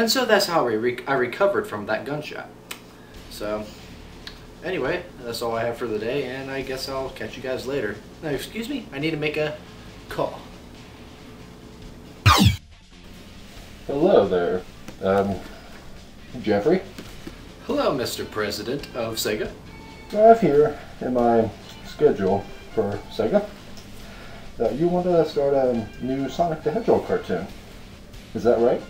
And so that's how I recovered from that gunshot. So, anyway, that's all I have for the day, and I guess I'll catch you guys later. Now, excuse me, I need to make a call. Hello there, Jeffrey. Hello, Mr. President of Sega. I have here in my schedule for Sega that you want to start a new Sonic the Hedgehog cartoon. Is that right?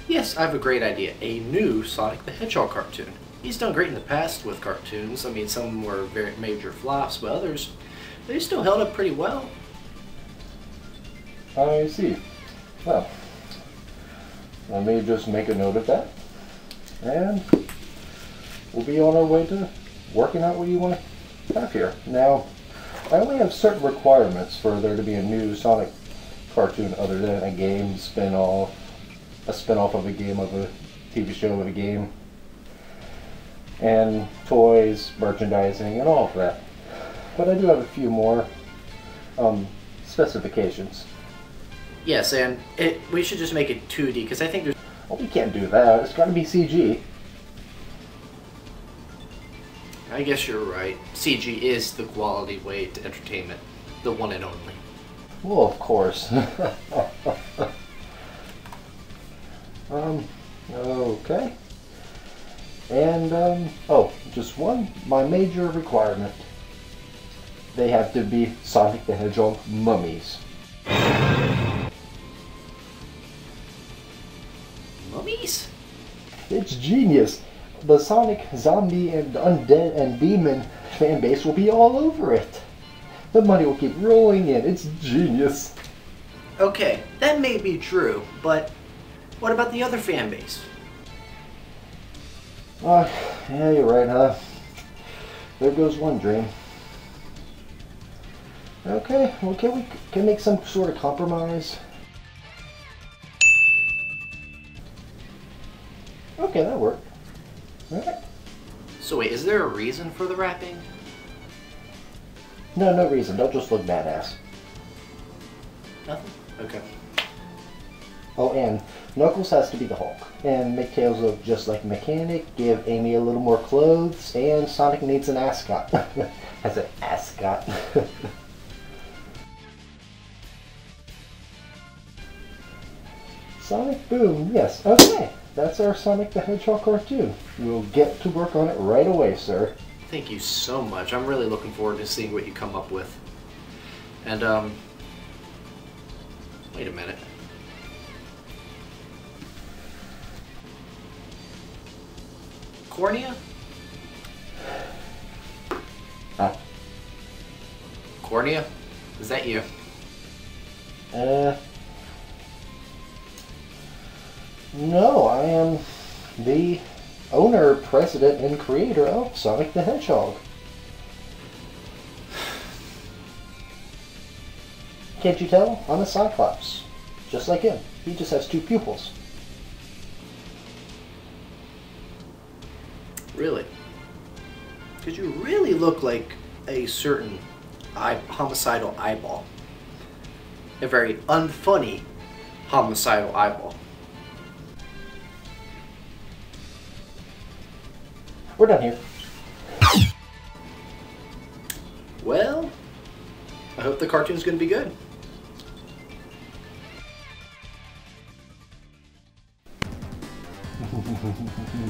Yes, I have a great idea. A new Sonic the Hedgehog cartoon. He's done great in the past with cartoons. I mean, some were very major flops, but others, they still held up pretty well. I see. Well, let me just make a note of that, and we'll be on our way to working out what you want to have here. Now, I only have certain requirements for there to be a new Sonic cartoon other than a game spin-off, a spin-off of a game of a TV show of a game, and toys, merchandising, and all of that. But I do have a few more specifications. Yes, and we should just make it 2D, because I think there's... Well, we can't do that. It's got to be CG. I guess you're right. CG is the quality way to entertainment. The one and only. Well, of course. Okay. And, oh, just one, my major requirement. They have to be Sonic the Hedgehog mummies. Mummies? It's genius. The Sonic zombie and undead and demon fan base will be all over it. The money will keep rolling in. It's genius. Okay, that may be true, but what about the other fan base? Yeah, you're right, huh? There goes one dream. Okay, well, can we make some sort of compromise? Okay, that worked. Alright. So wait, is there a reason for the rapping? No, no reason. They'll just look badass. Nothing? Okay. Oh, and Knuckles has to be the Hulk. And make Tails look just like a mechanic, give Amy a little more clothes, and Sonic needs an ascot. As an ascot. Sonic Boom, yes, okay. That's our Sonic the Hedgehog cartoon. We'll get to work on it right away, sir. Thank you so much. I'm really looking forward to seeing what you come up with. And, wait a minute. Cornea? Huh? Cornea? Is that you? No, I am the owner, president, and creator of Sonic the Hedgehog. Can't you tell? I'm a Cyclops. Just like him. He just has two pupils. Really? Because you really look like a certain homicidal eyeball. A very unfunny homicidal eyeball. We're done here. Well, I hope the cartoon's going to be good.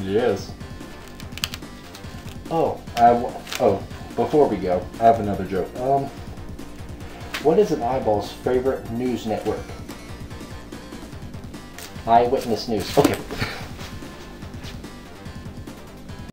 Yes. Oh, before we go, I have another joke. What is an eyeball's favorite news network? Eyewitness News. Okay.